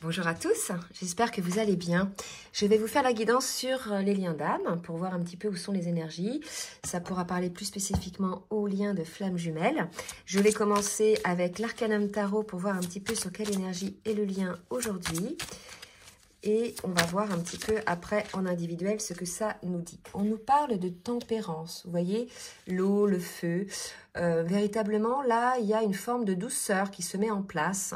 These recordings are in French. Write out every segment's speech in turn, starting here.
Bonjour à tous, j'espère que vous allez bien. Je vais vous faire la guidance sur les liens d'âme pour voir un petit peu où sont les énergies. Ça pourra parler plus spécifiquement aux liens de flammes jumelles. Je vais commencer avec l'Arcanum Tarot pour voir un petit peu sur quelle énergie est le lien aujourd'hui. Et on va voir un petit peu après en individuel ce que ça nous dit. On nous parle de tempérance, vous voyez, l'eau, le feu. Véritablement, là, il y a une forme de douceur qui se met en place.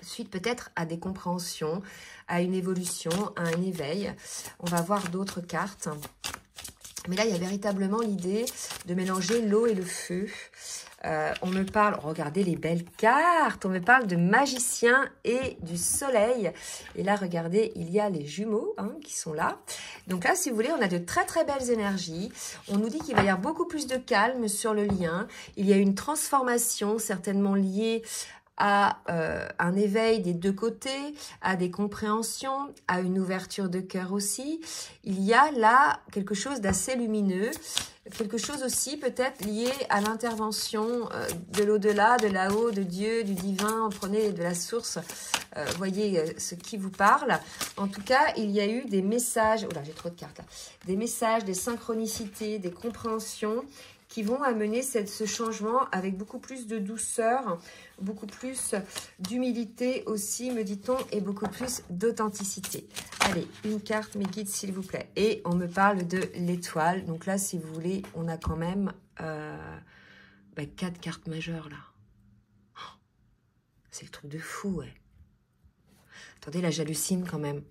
Suite peut-être à des compréhensions, à une évolution, à un éveil. On va voir d'autres cartes. Mais là, il y a véritablement l'idée de mélanger l'eau et le feu. On me parle, regardez les belles cartes, on me parle de magicien et du soleil. Et là, regardez, il y a les jumeaux qui sont là. Donc là, si vous voulez, on a de très très belles énergies. On nous dit qu'il va y avoir beaucoup plus de calme sur le lien. Il y a une transformation certainement liée à un éveil des deux côtés, à des compréhensions, à une ouverture de cœur aussi. Il y a là quelque chose d'assez lumineux, quelque chose aussi peut-être lié à l'intervention de l'au-delà, de là-haut, de Dieu, du divin. Prenez de la source, voyez ce qui vous parle. En tout cas, il y a eu des messages, oh là j'ai trop de cartes là, des messages, des synchronicités, des compréhensions qui vont amener ce changement avec beaucoup plus de douceur, beaucoup plus d'humilité aussi, me dit-on, et beaucoup plus d'authenticité. Allez, une carte, mes guides, s'il vous plaît. Et on me parle de l'étoile. Donc là, si vous voulez, on a quand même 4 cartes majeures, là. Oh, c'est le truc de fou, ouais. Attendez, là, j'hallucine quand même.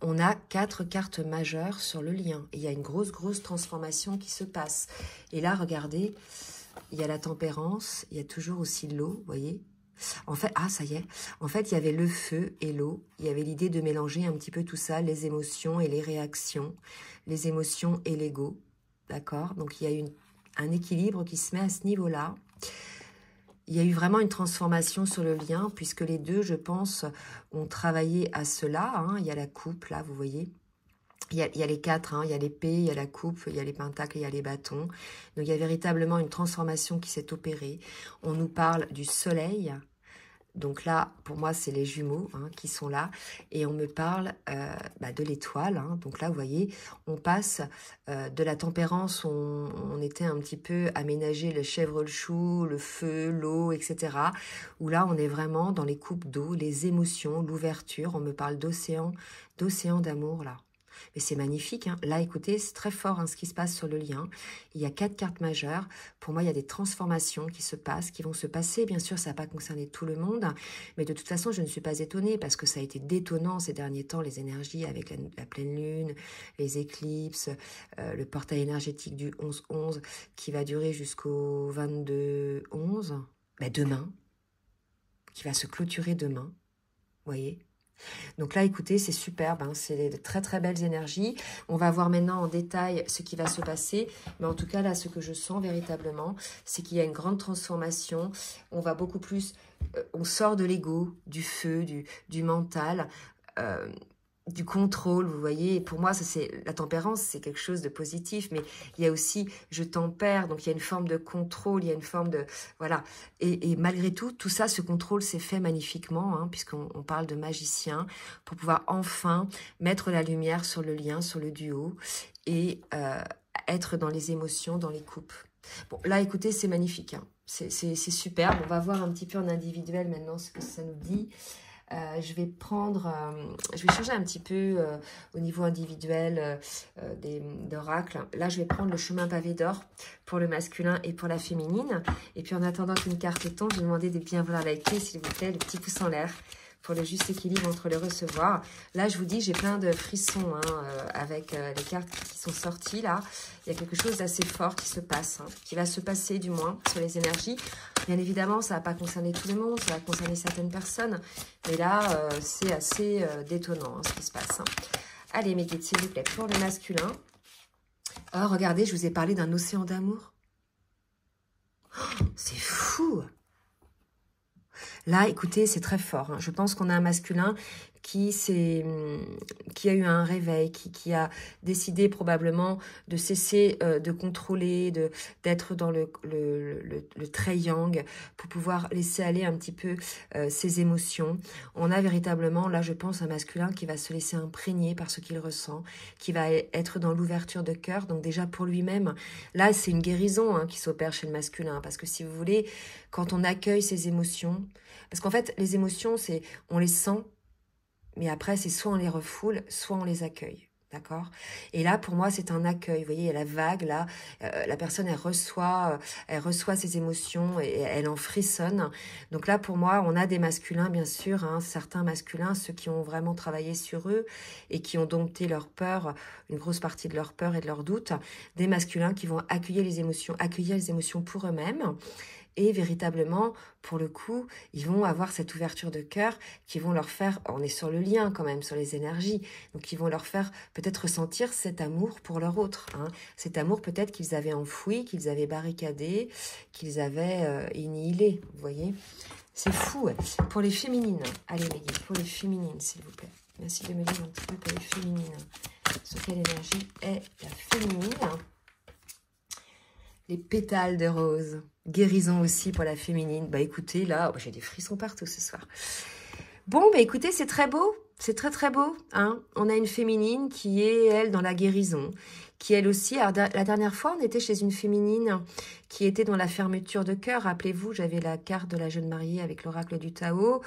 On a 4 cartes majeures sur le lien. Et il y a une grosse transformation qui se passe. Et là, regardez, il y a la tempérance, il y a toujours aussi l'eau, vous voyez. En fait, ah, ça y est. En fait, il y avait le feu et l'eau. Il y avait l'idée de mélanger un petit peu tout ça, les émotions et les réactions, les émotions et l'ego. D'accord? Donc, il y a un équilibre qui se met à ce niveau-là. Il y a eu vraiment une transformation sur le lien, puisque les deux, je pense, ont travaillé à cela. Il y a la coupe, là, vous voyez. Il y a les 4, il y a l'épée, il y a la coupe, il y a les pentacles, il y a les bâtons. Donc, il y a véritablement une transformation qui s'est opérée. On nous parle du soleil. Donc là, pour moi, c'est les jumeaux qui sont là. Et on me parle de l'étoile. Donc là, vous voyez, on passe de la tempérance, on était un petit peu aménagé, le chèvre, le chou, le feu, l'eau, etc. Où là, on est vraiment dans les coupes d'eau, les émotions, l'ouverture. On me parle d'océan d'amour, là. Mais c'est magnifique. Là, écoutez, c'est très fort ce qui se passe sur le lien. Il y a 4 cartes majeures. Pour moi, il y a des transformations qui se passent, qui vont se passer. Bien sûr, ça n'a pas concerné tout le monde. Mais de toute façon, je ne suis pas étonnée parce que ça a été détonnant ces derniers temps, les énergies avec la pleine lune, les éclipses, le portail énergétique du 11-11 qui va durer jusqu'au 22-11. Demain, qui va se clôturer demain. Vous voyez ? Donc là, écoutez, c'est superbe, c'est de très très belles énergies. On va voir maintenant en détail ce qui va se passer. Mais en tout cas, là, ce que je sens véritablement, c'est qu'il y a une grande transformation. On va beaucoup plus, on sort de l'ego, du feu, du mental, du contrôle, vous voyez. Et pour moi, ça c'est la tempérance, c'est quelque chose de positif, mais il y a aussi je tempère, donc il y a une forme de contrôle, il y a une forme de voilà. Et malgré tout, tout ça, ce contrôle s'est fait magnifiquement, puisqu'on parle de magicien, pour pouvoir enfin mettre la lumière sur le lien, sur le duo, et être dans les émotions, dans les coupes. Bon, là, écoutez, c'est magnifique, c'est superbe. On va voir un petit peu en individuel maintenant ce que ça nous dit. Je vais changer un petit peu au niveau individuel d'oracle. Là, je vais prendre le chemin pavé d'or pour le masculin et pour la féminine. Et puis, en attendant qu'une carte tombe, je vais demander de bien vouloir liker, s'il vous plaît, le petit pouce en l'air pour le juste équilibre entre le recevoir. Là, je vous dis, j'ai plein de frissons avec les cartes qui sont sorties là. Il y a quelque chose d'assez fort qui se passe, qui va se passer du moins sur les énergies. Bien évidemment, ça ne va pas concerner tout le monde, ça va concerner certaines personnes. Mais là, c'est assez détonnant ce qui se passe. Allez, mes guides, s'il vous plaît, pour le masculin. Oh, regardez, je vous ai parlé d'un océan d'amour. Oh, c'est fou! Là, écoutez, c'est très fort. Je pense qu'on a un masculin qui a eu un réveil, qui a décidé probablement de cesser de contrôler, d'être dans le triangle pour pouvoir laisser aller un petit peu ses émotions. On a véritablement, là je pense, un masculin qui va se laisser imprégner par ce qu'il ressent, qui va être dans l'ouverture de cœur, donc déjà pour lui-même. Là c'est une guérison hein, qui s'opère chez le masculin, parce que si vous voulez, quand on accueille ses émotions, parce qu'en fait les émotions, on les sent, mais après, c'est soit on les refoule, soit on les accueille. D'accord? Et là, pour moi, c'est un accueil. Vous voyez, il y a la vague, là. La personne, elle reçoit ses émotions et elle en frissonne. Donc là, pour moi, on a des masculins, bien sûr, hein, certains masculins, ceux qui ont vraiment travaillé sur eux et qui ont dompté leur peur, une grosse partie de leur peur et de leurs doutes. Des masculins qui vont accueillir les émotions pour eux-mêmes. Et véritablement, pour le coup, ils vont avoir cette ouverture de cœur qui vont leur faire, on est sur le lien quand même, sur les énergies, donc ils vont leur faire peut-être ressentir cet amour pour leur autre. Hein. Cet amour peut-être qu'ils avaient enfoui, qu'ils avaient barricadé, qu'ils avaient innihilé, vous voyez. C'est fou. Ouais. Pour les féminines, allez mes guides, pour les féminines, s'il vous plaît. Merci de me dire un petit peu pour les féminines. Sur quelle énergie est la féminine? Les pétales de rose. Guérison aussi pour la féminine. Bah écoutez, là, j'ai des frissons partout ce soir. Bon, bah écoutez, c'est très beau. C'est très très beau. Hein. On a une féminine qui est, elle, dans la guérison. Qui, elle aussi, alors, la dernière fois, on était chez une féminine qui était dans la fermeture de cœur. Rappelez-vous, j'avais la carte de la jeune mariée avec l'oracle du Tao,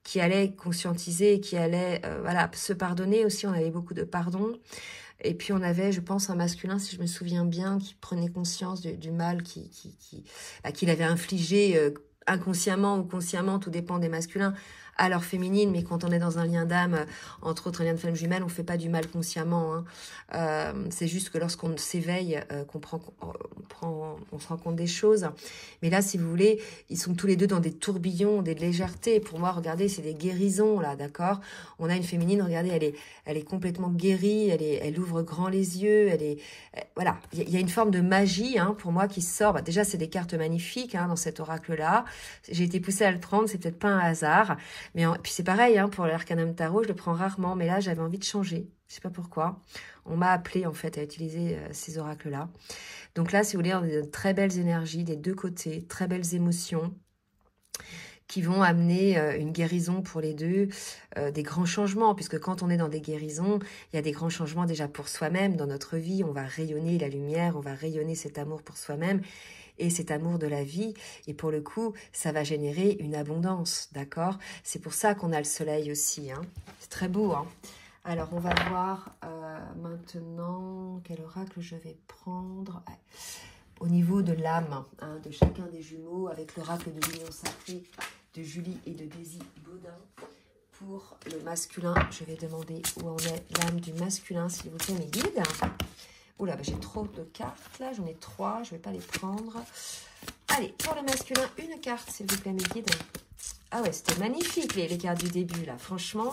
qui allait conscientiser, qui allait voilà, se pardonner aussi. On avait beaucoup de pardon. Et puis on avait, je pense, un masculin, si je me souviens bien, qui prenait conscience du mal qu'il avait infligé inconsciemment ou consciemment, tout dépend des masculins, à leur féminine. Mais quand on est dans un lien d'âme, entre autres un lien de flamme jumelle, on fait pas du mal consciemment. Hein. C'est juste que lorsqu'on s'éveille, on se rend compte des choses. Mais là, si vous voulez, ils sont tous les deux dans des tourbillons, des légèretés. Pour moi, regardez, c'est des guérisons là, d'accord. On a une féminine, regardez, elle est complètement guérie, elle ouvre grand les yeux, voilà, il y a une forme de magie, hein, pour moi, qui sort. Bah, déjà, c'est des cartes magnifiques hein, dans cet oracle-là. J'ai été poussée à le prendre, c'est peut-être pas un hasard. Mais puis c'est pareil, hein, pour l'Arcanum Tarot, je le prends rarement, mais là, j'avais envie de changer. Je sais pas pourquoi. On m'a appelé en fait à utiliser ces oracles-là. Donc là, si vous voulez, on a de très belles énergies des deux côtés, très belles émotions qui vont amener une guérison pour les deux, des grands changements, puisque quand on est dans des guérisons, il y a des grands changements déjà pour soi-même dans notre vie. On va rayonner la lumière, on va rayonner cet amour pour soi-même et cet amour de la vie. Et pour le coup, ça va générer une abondance, d'accord? C'est pour ça qu'on a le soleil aussi. Hein. C'est très beau. Hein. Alors, on va voir maintenant quel oracle je vais prendre. Ouais. Au niveau de l'âme hein, de chacun des jumeaux, avec l'oracle de l'union sacrée de Julie et de Daisy Baudin. Pour le masculin, je vais demander où en est l'âme du masculin, s'il vous plaît, mes guides. Oula, bah, j'ai trop de cartes là, j'en ai 3, je ne vais pas les prendre. Allez, pour le masculin, une carte, s'il vous plaît, mes guides. Ah ouais, c'était magnifique les cartes du début là, franchement.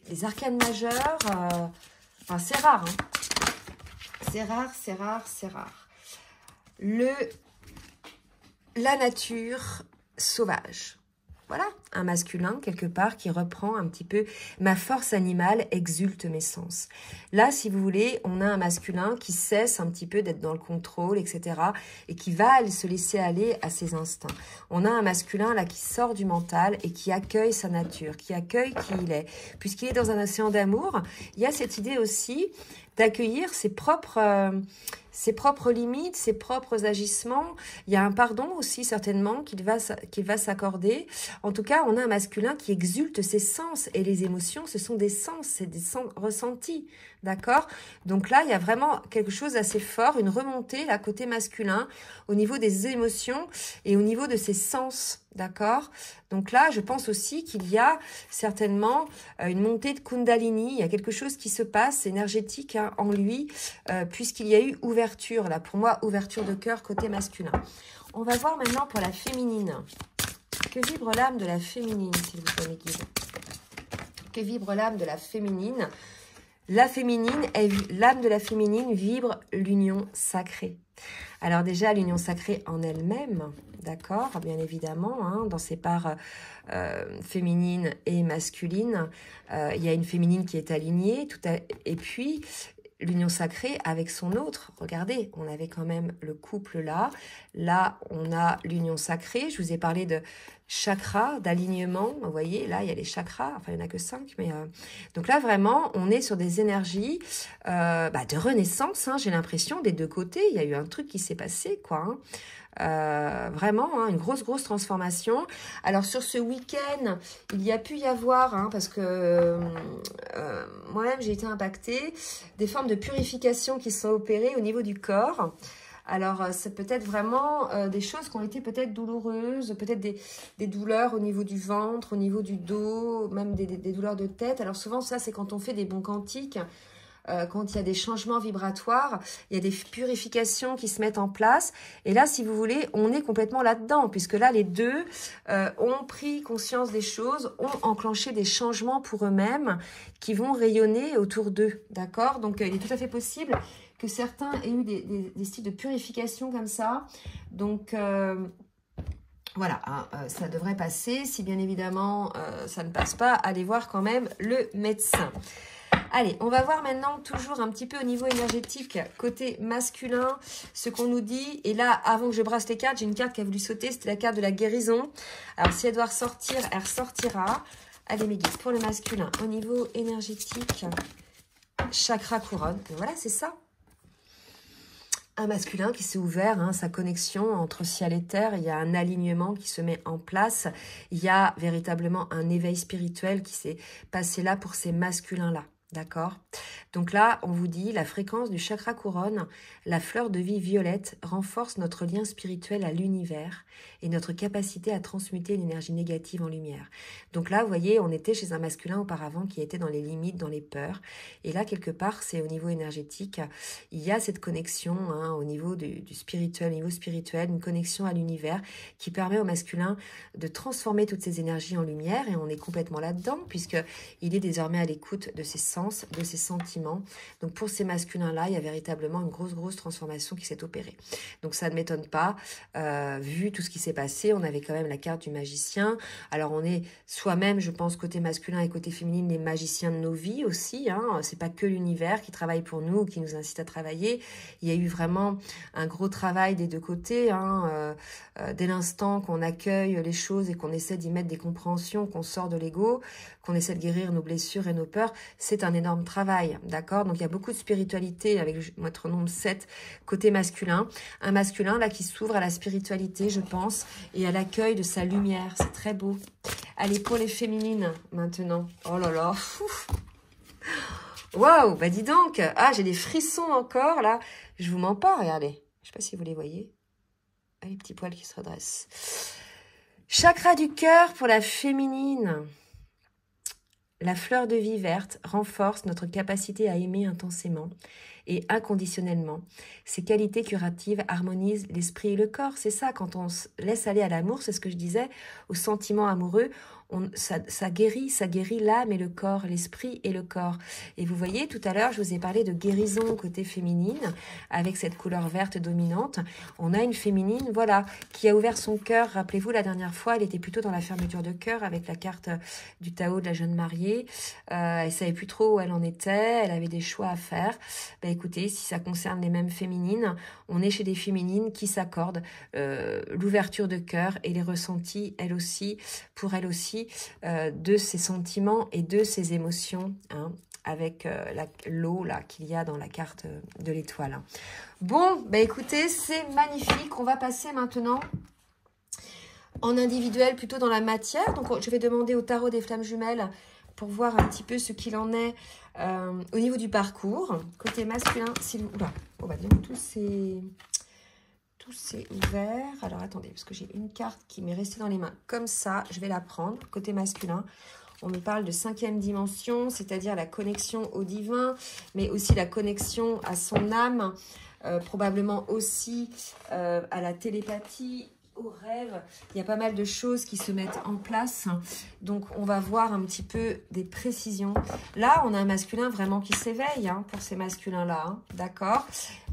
Les arcanes majeures, enfin, c'est rare. Hein. C'est rare, c'est rare, c'est rare. La nature sauvage. Voilà, un masculin, quelque part, qui reprend un petit peu « ma force animale exulte mes sens ». Là, si vous voulez, on a un masculin qui cesse un petit peu d'être dans le contrôle, etc. et qui va se laisser aller à ses instincts. On a un masculin, là, qui sort du mental et qui accueille sa nature, qui accueille qui il est. Puisqu'il est dans un océan d'amour, il y a cette idée aussi d'accueillir ses propres limites, ses propres agissements. Il y a un pardon aussi certainement qu'il va s'accorder. En tout cas, on a un masculin qui exulte ses sens et les émotions, ce sont des sens, c'est des sens ressentis, d'accord? Donc là, il y a vraiment quelque chose d'assez fort, une remontée, là, côté masculin, au niveau des émotions et au niveau de ses sens, d'accord? Donc là, je pense aussi qu'il y a certainement une montée de Kundalini, il y a quelque chose qui se passe énergétique hein, en lui, puisqu'il y a eu ouverture, là, pour moi, ouverture de cœur côté masculin. On va voir maintenant pour la féminine. Que vibre l'âme de la féminine, s'il vous plaît, mes guides? Que vibre l'âme de la féminine? L'âme de la féminine vibre l'union sacrée. Alors déjà, l'union sacrée en elle-même, d'accord, bien évidemment, hein, dans ses parts féminines et masculines, il y a une féminine qui est alignée, et puis l'union sacrée avec son autre. Regardez, on avait quand même le couple là. Là, on a l'union sacrée. Je vous ai parlé de chakras, d'alignement. Vous voyez, là, il y a les chakras. Enfin, il n'y en a que 5. Mais donc là, vraiment, on est sur des énergies de renaissance. Hein, j'ai l'impression des deux côtés. Il y a eu un truc qui s'est passé, quoi. Hein. Vraiment, hein, une grosse transformation. Alors sur ce week-end, il y a pu y avoir, hein, parce que moi-même j'ai été impactée, des formes de purification qui sont opérées au niveau du corps. Alors c'est peut-être vraiment des choses qui ont été peut-être douloureuses, peut-être des douleurs au niveau du ventre, au niveau du dos, même des douleurs de tête. Alors souvent ça c'est quand on fait des bons cantiques. Quand il y a des changements vibratoires, il y a des purifications qui se mettent en place. Et là, si vous voulez, on est complètement là-dedans, puisque là, les deux ont pris conscience des choses, ont enclenché des changements pour eux-mêmes qui vont rayonner autour d'eux. D'accord? Donc, il est tout à fait possible que certains aient eu des styles de purification comme ça. Donc, voilà, hein, ça devrait passer. Si bien évidemment, ça ne passe pas, allez voir quand même le médecin. Allez, on va voir maintenant toujours un petit peu au niveau énergétique, côté masculin, ce qu'on nous dit. Et là, avant que je brasse les cartes, j'ai une carte qui a voulu sauter, c'était la carte de la guérison. Alors, si elle doit ressortir, elle ressortira. Allez, mes guides, pour le masculin, au niveau énergétique, chakra couronne. Et voilà, c'est ça. Un masculin qui s'est ouvert, hein, sa connexion entre ciel et terre, il y a un alignement qui se met en place, il y a véritablement un éveil spirituel qui s'est passé là pour ces masculins-là. D'accord? Donc là, on vous dit, la fréquence du chakra couronne, la fleur de vie violette, renforce notre lien spirituel à l'univers et notre capacité à transmuter l'énergie négative en lumière. Donc là, vous voyez, on était chez un masculin auparavant qui était dans les limites, dans les peurs. Et là, quelque part, c'est au niveau énergétique, il y a cette connexion, hein, au niveau du spirituel, au niveau spirituel, une connexion à l'univers qui permet au masculin de transformer toutes ces énergies en lumière. Et on est complètement là-dedans, puisqu'il est désormais à l'écoute de ses sens, de ses sentiments. Donc pour ces masculins-là, il y a véritablement une grosse transformation qui s'est opérée. Donc ça ne m'étonne pas, vu tout ce qui s'est passé, on avait quand même la carte du magicien. Alors on est soi-même, je pense, côté masculin et côté féminine, les magiciens de nos vies aussi. Hein. C'est pas que l'univers qui travaille pour nous ou qui nous incite à travailler. Il y a eu vraiment un gros travail des deux côtés. Hein. Dès l'instant qu'on accueille les choses et qu'on essaie d'y mettre des compréhensions, qu'on sort de l'ego, qu'on essaie de guérir nos blessures et nos peurs, c'est un énorme travail, d'accord? Donc, il y a beaucoup de spiritualité avec notre nombre 7 côté masculin. Un masculin, là, qui s'ouvre à la spiritualité, je pense, et à l'accueil de sa lumière. C'est très beau. Allez, pour les féminines, maintenant. Oh là là, waouh, bah dis donc. Ah, j'ai des frissons encore, là. Je vous mens pas, regardez. Je sais pas si vous les voyez. Ah, les petits poils qui se redressent. Chakra du cœur pour la féminine. La fleur de vie verte renforce notre capacité à aimer intensément et inconditionnellement. Ces qualités curatives harmonisent l'esprit et le corps. C'est ça, quand on se laisse aller à l'amour, c'est ce que je disais, au sentiment amoureux, ça guérit l'âme et le corps, l'esprit et le corps. Et vous voyez, tout à l'heure, je vous ai parlé de guérison côté féminine, avec cette couleur verte dominante. On a une féminine, voilà, qui a ouvert son cœur. Rappelez-vous, la dernière fois, elle était plutôt dans la fermeture de cœur, avec la carte du Tao de la jeune mariée. Elle savait plus trop où elle en était, elle avait des choix à faire. Ben, écoutez, si ça concerne les mêmes féminines, on est chez des féminines qui s'accordent l'ouverture de cœur et les ressentis, pour elles aussi, de ses sentiments et de ses émotions, hein, avec l'eau là qu'il y a dans la carte de l'étoile. Hein. Bon, bah écoutez, c'est magnifique. On va passer maintenant en individuel, plutôt dans la matière. Donc, je vais demander au tarot des flammes jumelles pour voir un petit peu ce qu'il en est au niveau du parcours. Côté masculin, s'il vous plaît. Oh bah donc tout c'est ouvert. Alors attendez, parce que j'ai une carte qui m'est restée dans les mains comme ça. Je vais la prendre. Côté masculin, on me parle de 5e dimension, c'est-à-dire la connexion au divin, mais aussi la connexion à son âme, probablement aussi à la télépathie. au rêve, il y a pas mal de choses qui se mettent en place. Donc, on va voir un petit peu des précisions. Là, on a un masculin vraiment qui s'éveille pour ces masculins-là. D'accord?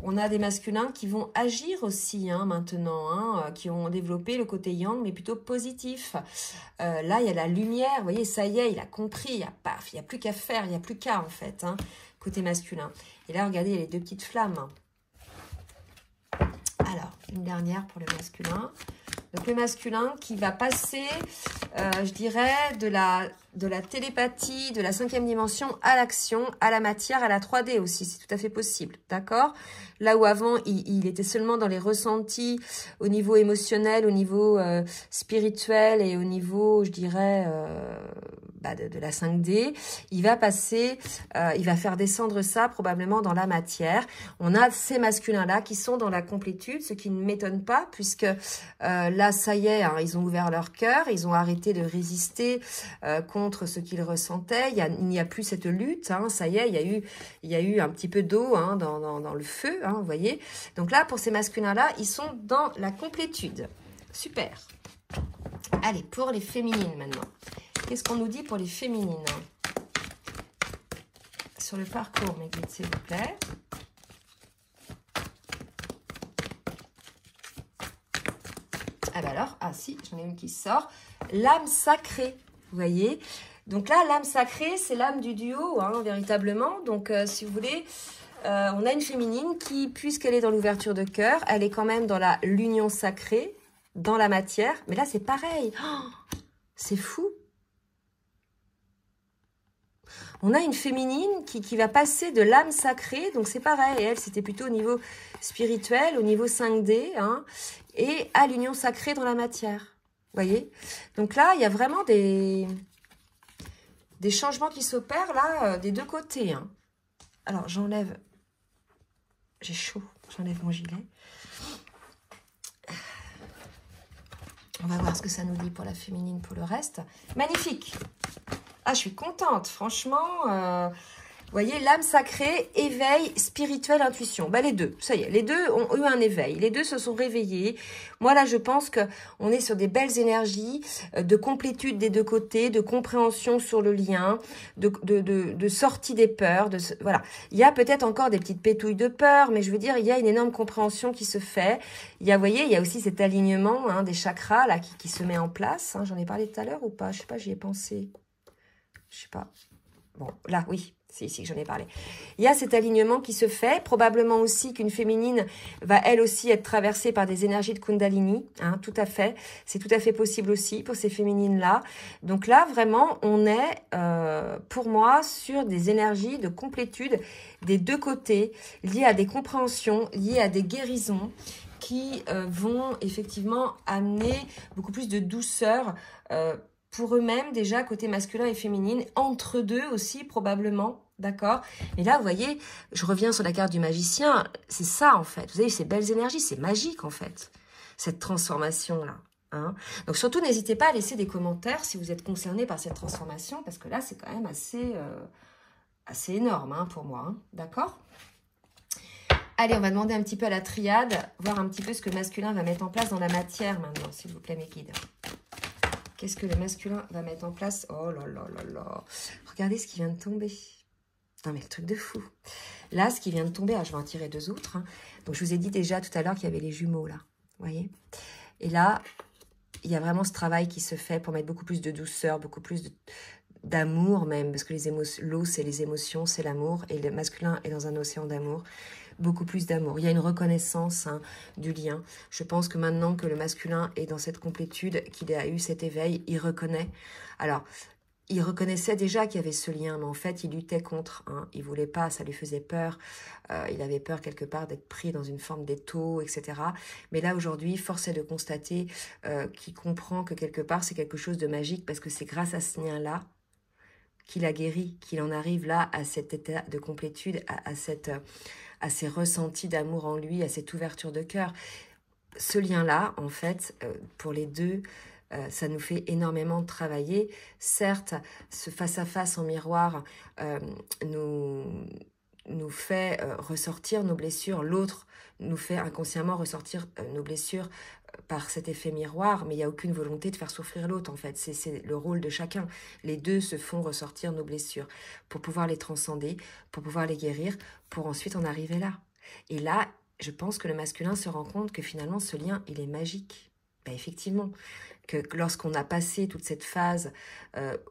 On a des masculins qui vont agir aussi maintenant, qui ont développé le côté yang, mais plutôt positif. Là, il y a la lumière. Vous voyez, ça y est, il a compris. Il n'y a plus qu'à faire. Il n'y a plus qu'à, en fait, côté masculin. Et là, regardez, il y a les deux petites flammes. Alors, une dernière pour le masculin. Donc, le masculin qui va passer, je dirais, de la télépathie, de la 5e dimension à l'action, à la matière, à la 3D aussi. C'est tout à fait possible, d'accord? Là où avant, il était seulement dans les ressentis au niveau émotionnel, au niveau spirituel et au niveau, je dirais, de la 5D, il va passer, il va faire descendre ça probablement dans la matière. On a ces masculins-là qui sont dans la complétude, ce qui ne m'étonne pas, puisque là, ça y est, ils ont ouvert leur cœur, ils ont arrêté de résister contre ce qu'ils ressentaient. Il n'y a plus cette lutte, ça y est, il y a eu un petit peu d'eau dans le feu, vous voyez. Donc là, pour ces masculins-là, ils sont dans la complétude. Super. Allez, pour les féminines maintenant. Qu'est-ce qu'on nous dit pour les féminines? Sur le parcours, mes guides, s'il vous plaît. Ah bah alors, si, j'en ai une qui sort. L'âme sacrée, vous voyez. Donc là, l'âme sacrée, c'est l'âme du duo, véritablement. Donc, si vous voulez, on a une féminine qui, puisqu'elle est dans l'ouverture de cœur, elle est quand même dans l'union sacrée, dans la matière. Mais là, c'est pareil. Oh, c'est fou. On a une féminine qui va passer de l'âme sacrée, donc c'est pareil, elle, c'était plutôt au niveau spirituel, au niveau 5D, et à l'union sacrée dans la matière. Vous voyez? Donc là, il y a vraiment des changements qui s'opèrent, là, des deux côtés. Alors, j'enlève... J'ai chaud, j'enlève mon gilet. On va voir ce que ça nous dit pour la féminine, pour le reste. Magnifique! Ah, je suis contente, franchement. Vous voyez, l'âme sacrée, éveil, spirituel, intuition. Les deux, ça y est, les deux ont eu un éveil. Les deux se sont réveillés. Moi, là, je pense qu'on est sur des belles énergies de complétude des deux côtés, de compréhension sur le lien, de sortie des peurs. Voilà. Il y a peut-être encore des petites pétouilles de peur, mais je veux dire, il y a une énorme compréhension qui se fait. Vous voyez, il y a aussi cet alignement des chakras là qui se met en place. J'en ai parlé tout à l'heure ou pas? Je sais pas, j'y ai pensé. Je sais pas. Bon, là, oui, c'est ici que j'en ai parlé. Il y a cet alignement qui se fait. Probablement aussi qu'une féminine va, elle aussi, être traversée par des énergies de Kundalini. Tout à fait. C'est tout à fait possible aussi pour ces féminines-là. Donc là, vraiment, on est, pour moi, sur des énergies de complétude des deux côtés, liées à des compréhensions, liées à des guérisons qui vont effectivement amener beaucoup plus de douceur pour eux-mêmes, déjà, côté masculin et féminine, entre deux aussi, probablement, d'accord? Et là, vous voyez, je reviens sur la carte du magicien, c'est ça, en fait. Vous avez ces belles énergies, c'est magique, en fait, cette transformation-là. Donc, surtout, n'hésitez pas à laisser des commentaires si vous êtes concerné par cette transformation, parce que là, c'est quand même assez énorme pour moi, d'accord? Allez, on va demander un petit peu à la triade, voir un petit peu ce que le masculin va mettre en place dans la matière, maintenant, s'il vous plaît, mes guides. Qu'est-ce que le masculin va mettre en place? Oh là là là là. Regardez ce qui vient de tomber. Non mais le truc de fou. Là, ce qui vient de tomber, je vais en tirer deux autres. Donc, je vous ai dit déjà tout à l'heure qu'il y avait les jumeaux là. Vous voyez? Et là, il y a vraiment ce travail qui se fait pour mettre beaucoup plus de douceur, beaucoup plus d'amour même. Parce que l'eau, c'est les émotions, c'est l'amour. Et le masculin est dans un océan d'amour. Beaucoup plus d'amour. Il y a une reconnaissance du lien. Je pense que maintenant que le masculin est dans cette complétude, qu'il a eu cet éveil, il reconnaît. Alors, il reconnaissait déjà qu'il y avait ce lien, mais en fait, il luttait contre. Il voulait pas, ça lui faisait peur. Il avait peur quelque part d'être pris dans une forme d'étau, etc. Mais là, aujourd'hui, force est de constater qu'il comprend que quelque part, c'est quelque chose de magique parce que c'est grâce à ce lien-là qu'il a guéri, qu'il en arrive là à cet état de complétude, à ces ressentis d'amour en lui, à cette ouverture de cœur. Ce lien-là, en fait, pour les deux, ça nous fait énormément travailler. Certes, ce face-à-face en miroir nous fait ressortir nos blessures. L'autre nous fait inconsciemment ressortir nos blessures par cet effet miroir, mais il n'y a aucune volonté de faire souffrir l'autre, en fait. C'est le rôle de chacun. Les deux se font ressortir nos blessures pour pouvoir les transcender, pour pouvoir les guérir, pour ensuite en arriver là. Et là, je pense que le masculin se rend compte que finalement, ce lien, il est magique. Ben effectivement, que lorsqu'on a passé toute cette phase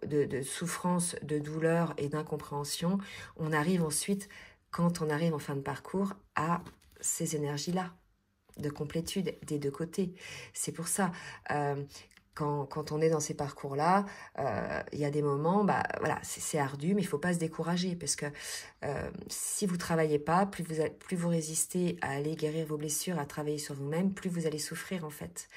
de souffrance, de douleur et d'incompréhension, on arrive ensuite, quand on arrive en fin de parcours, à ces énergies-là, de complétude des deux côtés. C'est pour ça, quand on est dans ces parcours-là, il y a des moments, bah, voilà, c'est ardu, mais il ne faut pas se décourager, parce que si vous ne travaillez pas, plus vous résistez à aller guérir vos blessures, à travailler sur vous-même, plus vous allez souffrir en fait.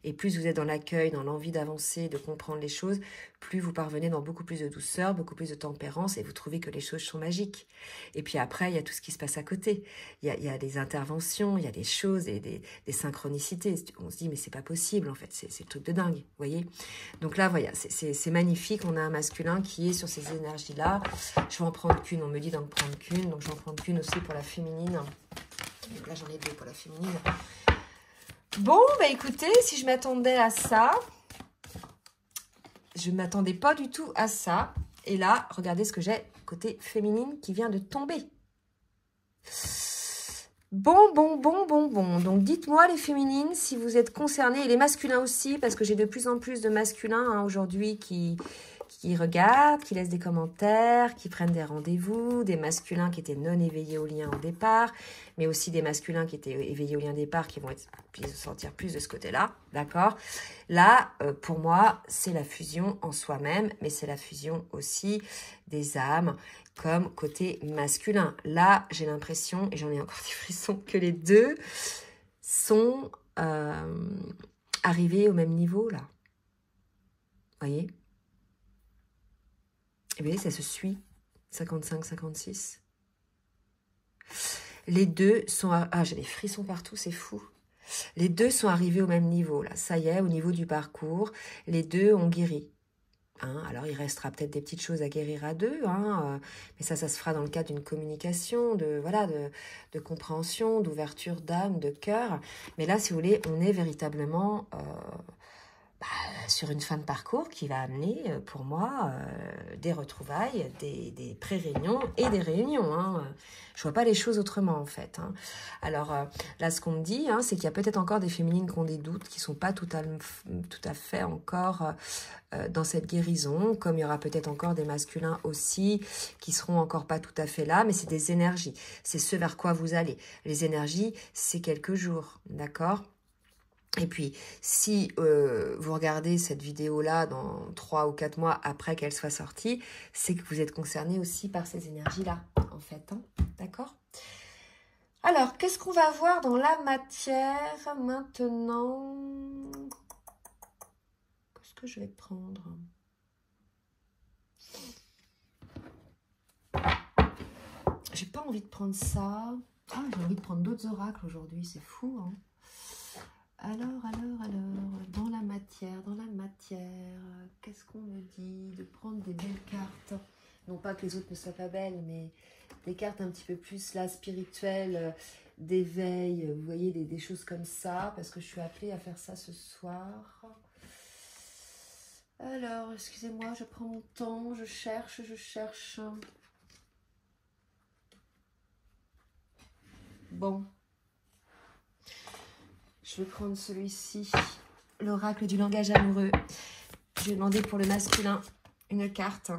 Et plus vous êtes dans l'accueil, dans l'envie d'avancer, de comprendre les choses, plus vous parvenez dans beaucoup plus de douceur, beaucoup plus de tempérance, et vous trouvez que les choses sont magiques. Et puis après, il y a tout ce qui se passe à côté. Il y a des interventions, il y a des choses, et des synchronicités. On se dit, mais c'est pas possible, en fait, c'est le truc de dingue, vous voyez. Donc là, voilà, c'est magnifique. On a un masculin qui est sur ces énergies-là. Je vais en prendre qu'une, on me dit d'en prendre qu'une, donc je vais en prendre qu'une aussi pour la féminine. Donc là, j'en ai deux pour la féminine. Bon, bah écoutez, si je m'attendais à ça, je ne m'attendais pas du tout à ça. Et là, regardez ce que j'ai côté féminine qui vient de tomber. Bon. Donc, dites-moi les féminines si vous êtes concernés, et les masculins aussi, parce que j'ai de plus en plus de masculins aujourd'hui qui regardent, qui laissent des commentaires, qui prennent des rendez-vous, des masculins qui étaient non éveillés au lien au départ, mais aussi des masculins qui étaient éveillés au lien au départ, qui vont se sentir plus de ce côté-là, d'accord? Là, pour moi, c'est la fusion en soi-même, mais c'est la fusion aussi des âmes, comme côté masculin. Là, j'ai l'impression, et j'en ai encore des frissons, que les deux sont arrivés au même niveau, là. Vous voyez? Et bien, ça se suit, 55-56. Les deux sont... Ah, j'ai des frissons partout, c'est fou. Les deux sont arrivés au même niveau, là. Ça y est, au niveau du parcours, les deux ont guéri. Hein, alors, il restera peut-être des petites choses à guérir à deux, hein, mais ça se fera dans le cadre d'une communication, de compréhension, d'ouverture d'âme, de cœur. Mais là, si vous voulez, on est véritablement sur une fin de parcours qui va amener, pour moi, des retrouvailles, des pré-réunions et des réunions. Hein. Je vois pas les choses autrement, en fait. Hein. Alors, là, ce qu'on me dit, hein, c'est qu'il y a peut-être encore des féminines qui ont des doutes, qui sont pas tout à fait encore dans cette guérison, comme il y aura peut-être encore des masculins aussi qui seront encore pas tout à fait là, mais c'est des énergies. C'est ce vers quoi vous allez. Les énergies, c'est quelques jours, d'accord ? Et puis, si vous regardez cette vidéo-là dans 3 ou 4 mois après qu'elle soit sortie, c'est que vous êtes concerné aussi par ces énergies-là, en fait. Hein, d'accord ? Alors, qu'est-ce qu'on va voir dans la matière maintenant ? Qu'est-ce que je vais prendre ? J'ai pas envie de prendre ça. Ah, j'ai envie de prendre d'autres oracles aujourd'hui, c'est fou, hein. Alors, dans la matière, qu'est-ce qu'on me dit? De prendre des belles cartes. Non pas que les autres ne soient pas belles, mais des cartes un petit peu plus, là, spirituelles, d'éveil, vous voyez, des choses comme ça, parce que je suis appelée à faire ça ce soir. Alors, excusez-moi, je prends mon temps, je cherche. Bon. Je vais prendre celui-ci, l'oracle du langage amoureux. Je vais demander pour le masculin une carte.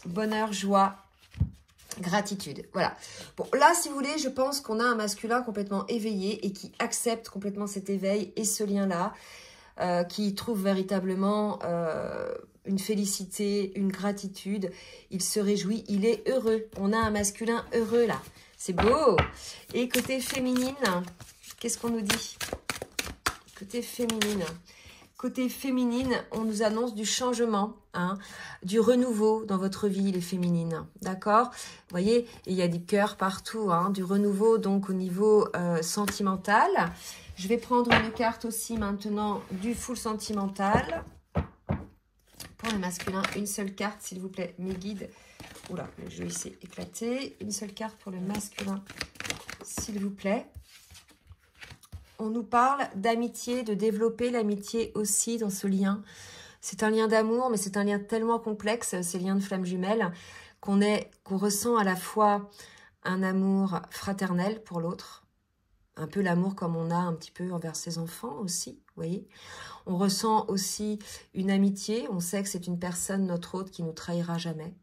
Bonheur, joie, gratitude. Voilà. Bon, là, si vous voulez, je pense qu'on a un masculin complètement éveillé et qui accepte complètement cet éveil et ce lien-là, qui trouve véritablement une félicité, une gratitude. Il se réjouit, il est heureux. On a un masculin heureux, là. C'est beau. Et côté féminine, qu'est-ce qu'on nous dit ? Côté féminine, on nous annonce du changement, hein, du renouveau dans votre vie, les féminines, d'accord? Vous voyez, il y a des cœurs partout, hein, du renouveau donc au niveau sentimental. Je vais prendre une carte aussi maintenant du full sentimental. Pour le masculin, une seule carte, s'il vous plaît, mes guides. Oula, le jeu il s'est éclaté. Une seule carte pour le masculin, s'il vous plaît. on nous parle d'amitié, de développer l'amitié aussi dans ce lien. C'est un lien d'amour, mais c'est un lien tellement complexe, ces liens de flammes jumelles, qu'on ressent à la fois un amour fraternel pour l'autre, un peu l'amour comme on a un petit peu envers ses enfants aussi, vous voyez. On ressent aussi une amitié, on sait que c'est une personne, notre autre, qui nous trahira jamais,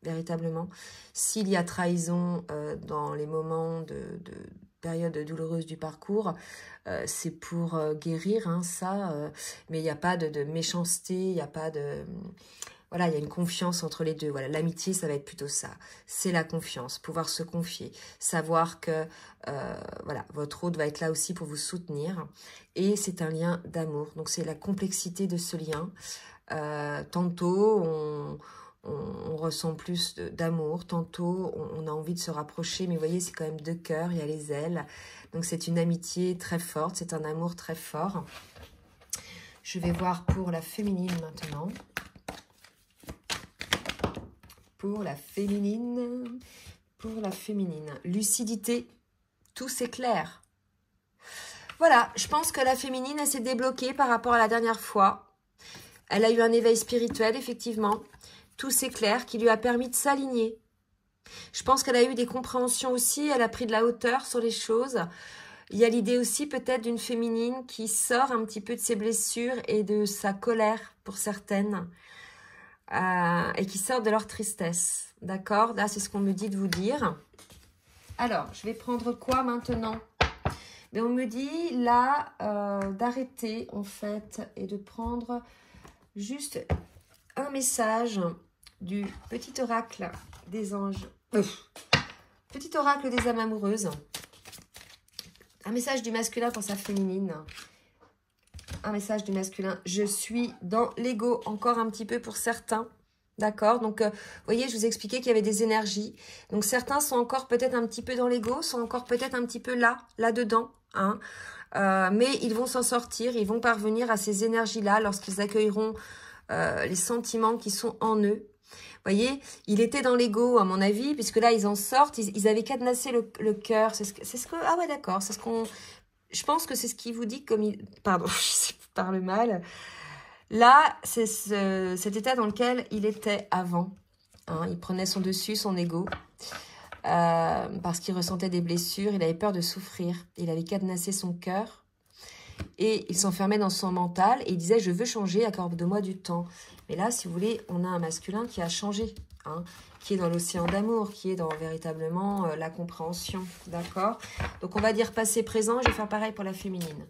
véritablement. S'il y a trahison dans les moments de période douloureuse du parcours, c'est pour guérir, hein, ça, mais il n'y a pas de méchanceté, il n'y a pas de... Voilà, il y a une confiance entre les deux. Voilà, l'amitié, ça va être plutôt ça. C'est la confiance, pouvoir se confier, savoir que voilà, votre autre va être là aussi pour vous soutenir. Et c'est un lien d'amour. Donc, c'est la complexité de ce lien. Tantôt, on ressent plus d'amour. Tantôt, on a envie de se rapprocher. Mais vous voyez, c'est quand même deux cœurs, il y a les ailes. Donc, c'est une amitié très forte. C'est un amour très fort. Je vais voir pour la féminine maintenant. Pour la féminine, lucidité, tout s'éclaire. Voilà, je pense que la féminine, elle s'est débloquée par rapport à la dernière fois. Elle a eu un éveil spirituel, effectivement. Tout s'éclaire, qui lui a permis de s'aligner. Je pense qu'elle a eu des compréhensions aussi, elle a pris de la hauteur sur les choses. Il y a l'idée aussi peut-être d'une féminine qui sort un petit peu de ses blessures et de sa colère pour certaines. Et qui sortent de leur tristesse. D'accord? Là, c'est ce qu'on me dit de vous dire. Alors, je vais prendre quoi maintenant? Mais on me dit là d'arrêter, en fait, et de prendre juste un message du petit oracle des anges. Petit oracle des âmes amoureuses. Un message du masculin pour sa féminine. Un message du masculin. Je suis dans l'ego encore un petit peu pour certains. D'accord? Donc, vous voyez, je vous expliquais qu'il y avait des énergies. Donc, certains sont encore peut-être un petit peu dans l'ego, sont encore peut-être un petit peu là-dedans. Hein. Mais ils vont s'en sortir, ils vont parvenir à ces énergies-là lorsqu'ils accueilleront les sentiments qui sont en eux. Vous voyez, il était dans l'ego, à mon avis, puisque là, ils en sortent. Ils avaient cadenassé le cœur. C'est ce que... Ah ouais, d'accord. C'est ce qu'on... Je pense que c'est ce qui vous dit comme il... Pardon, je parle mal. Là, c'est cet état dans lequel il était avant. Hein, il prenait son dessus, son ego, parce qu'il ressentait des blessures. Il avait peur de souffrir. Il avait cadenassé son cœur. Et il s'enfermait dans son mental. Et il disait, je veux changer, accorde-moi du temps. Mais là, si vous voulez, on a un masculin qui a changé. Hein, qui est dans l'océan d'amour, qui est dans véritablement la compréhension, d'accord? Donc, on va dire passé, présent, je vais faire pareil pour la féminine.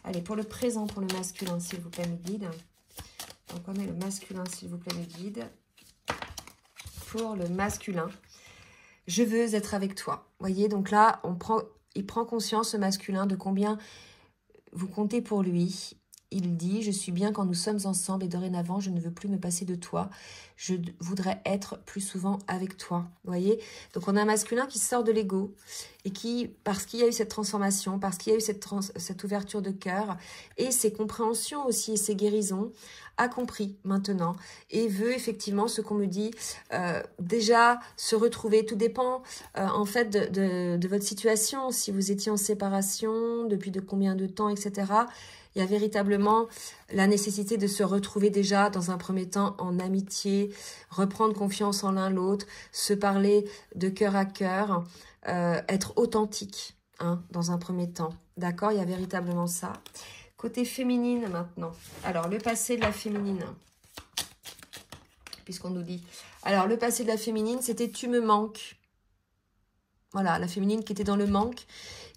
Allez, pour le présent, pour le masculin, s'il vous plaît, mes guides. Donc, on est le masculin, s'il vous plaît, mes guides. Pour le masculin, je veux être avec toi. Vous voyez, donc là, il prend conscience, ce masculin, de combien vous comptez pour lui. Il dit, je suis bien quand nous sommes ensemble et dorénavant, je ne veux plus me passer de toi. Je voudrais être plus souvent avec toi. Vous voyez? Donc, on a un masculin qui sort de l'ego et qui, parce qu'il y a eu cette transformation, parce qu'il y a eu cette ouverture de cœur et ses compréhensions aussi et ses guérisons, a compris maintenant et veut effectivement ce qu'on me dit, déjà se retrouver. Tout dépend en fait de votre situation. Si vous étiez en séparation, depuis de combien de temps, etc., il y a véritablement la nécessité de se retrouver déjà dans un premier temps en amitié, reprendre confiance en l'un l'autre, se parler de cœur à cœur, être authentique hein, dans un premier temps. D'accord? Il y a véritablement ça. Côté féminine maintenant. Alors, le passé de la féminine. Puisqu'on nous dit. Alors, le passé de la féminine, c'était « tu me manques ». Voilà, la féminine qui était dans le manque.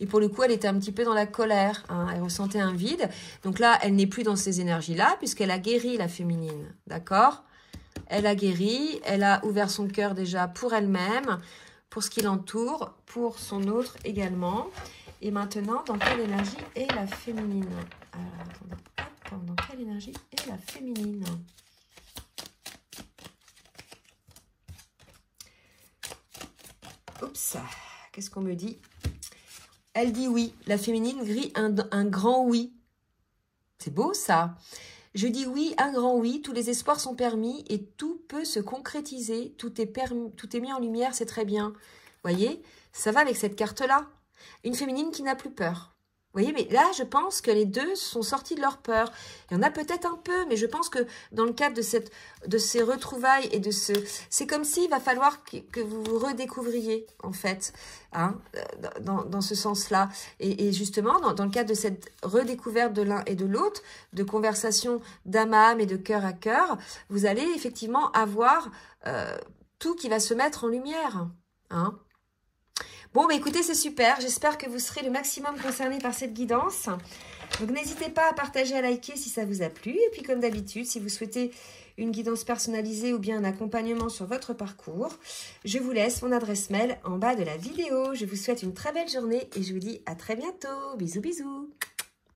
Et pour le coup, elle était un petit peu dans la colère. Hein, elle ressentait un vide. Donc là, elle n'est plus dans ces énergies-là, puisqu'elle a guéri la féminine. D'accord? Elle a guéri, elle a ouvert son cœur déjà pour elle-même, pour ce qui l'entoure, pour son autre également. Et maintenant, dans quelle énergie est la féminine? Alors, attendez, dans quelle énergie est la féminine? Oups, qu'est-ce qu'on me dit? Elle dit oui. La féminine grille un grand oui. C'est beau ça. Je dis oui, un grand oui. Tous les espoirs sont permis et tout peut se concrétiser. Tout est mis en lumière, c'est très bien. Voyez, ça va avec cette carte-là. Une féminine qui n'a plus peur. Vous voyez, mais là, je pense que les deux sont sortis de leur peur. Il y en a peut-être un peu, mais je pense que dans le cadre de ces retrouvailles et de ce... C'est comme s'il va falloir que vous vous redécouvriez, en fait, hein, dans ce sens-là. Et justement, dans le cadre de cette redécouverte de l'un et de l'autre, de conversation d'âme à âme et de cœur à cœur, vous allez effectivement avoir tout qui va se mettre en lumière, hein. Bon, bah écoutez, c'est super. J'espère que vous serez le maximum concernés par cette guidance. Donc, n'hésitez pas à partager, à liker si ça vous a plu. Et puis, comme d'habitude, si vous souhaitez une guidance personnalisée ou bien un accompagnement sur votre parcours, je vous laisse mon adresse mail en bas de la vidéo. Je vous souhaite une très belle journée et je vous dis à très bientôt. Bisous, bisous.